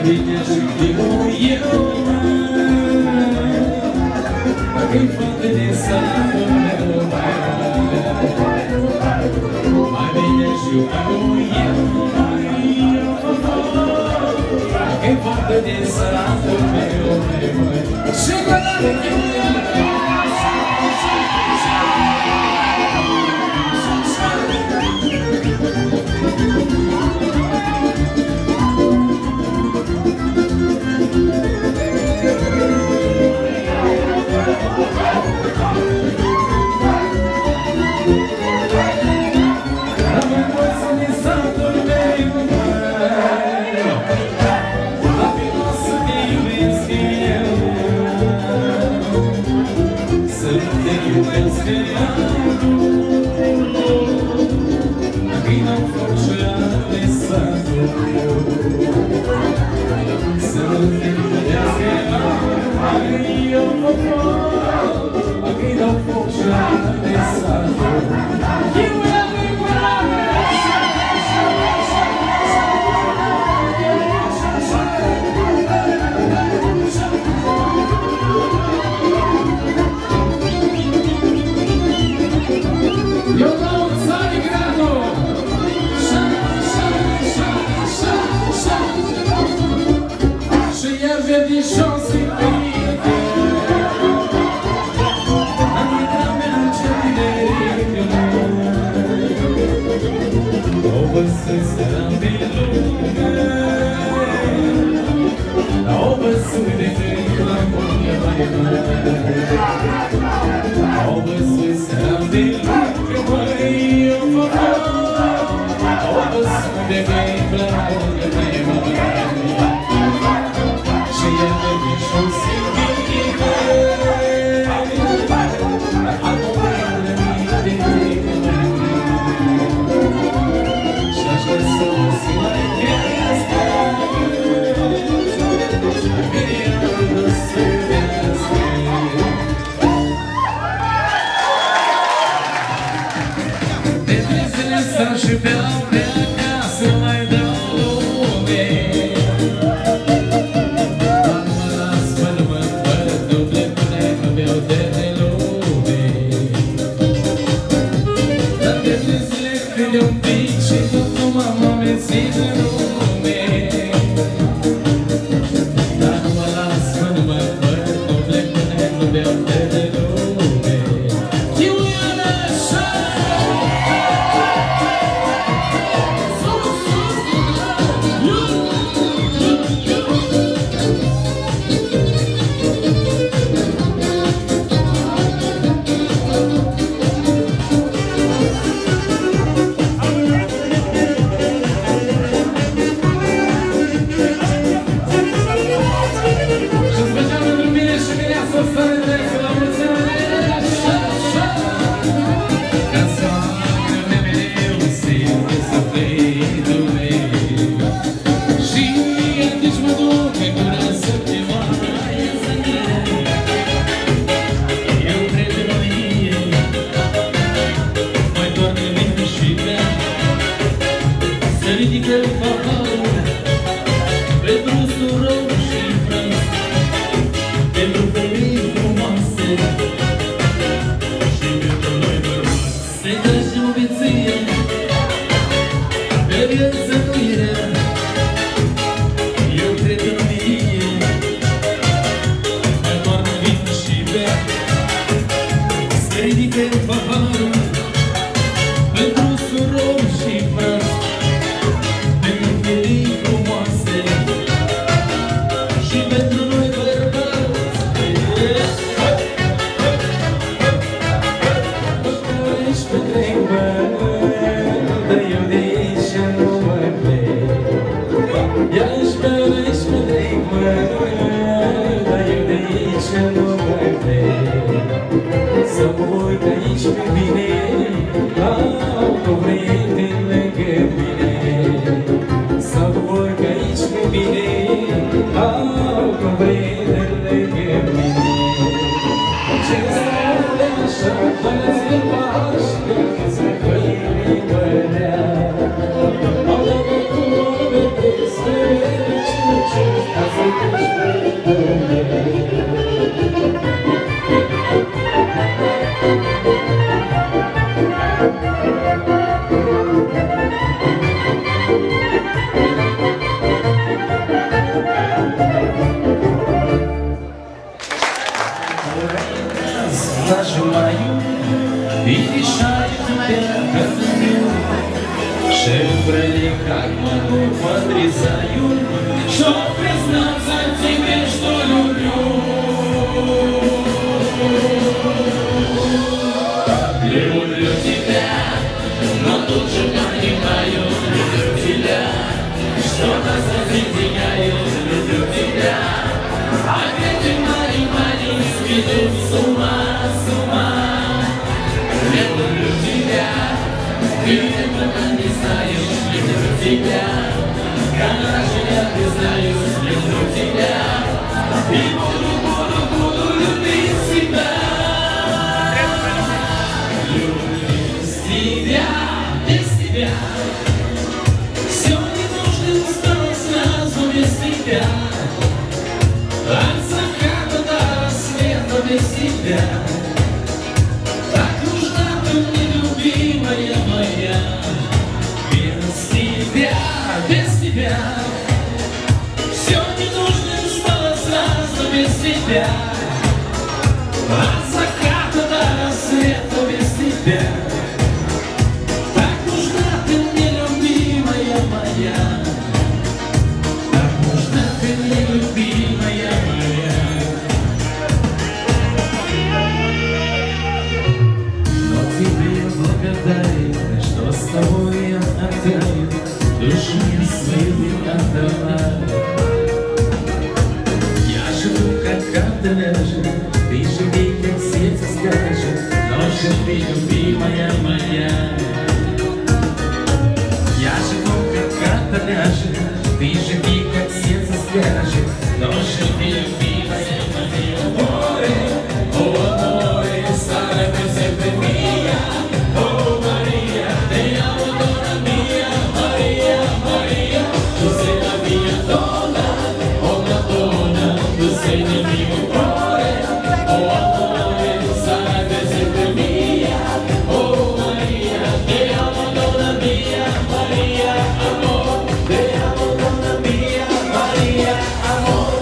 bine știu eu, că-i fată de satul meu, mai bine știu eu, că-i fată de satul meu, și gădare Thank you. отрезаю, чтоб признаться тебе, что люблю. Люблю тебя, но тут же понимаю, люблю тебя, что нас разъединяет, люблю тебя. Опять и мари-мари сведут с ума, с ума. Люблю тебя, ты этого не знаешь, люблю тебя. Когда же я признаюсь, люблю тебя, и буду любить себя. Без тебя все не нужно стало сразу без тебя. От заката до рассвета без тебя. Так нужна ты мне, любимая моя. Без тебя все не нужно стало сразу без тебя. От заката до рассвета без тебя. Что с тобой я отдаю, душу свою отдавай. Я живу, как карта ляжет, ты живи, как сердце скажет, но живи, любимая моя. Я живу, как карта ляжет, ты живи, как сердце скажет, но живи, любимая моя. О, amore, sarebbe sempre mia. Oh Maria, te amo donna mia, Maria, Maria, tu sei la mia donna, oh Madonna, tu sei nel mio cuore. Oh amore, sarebbe sempre mia. Oh Maria, te amo donna mia, Maria, amor, te amo donna mia, Maria, amor.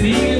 sigue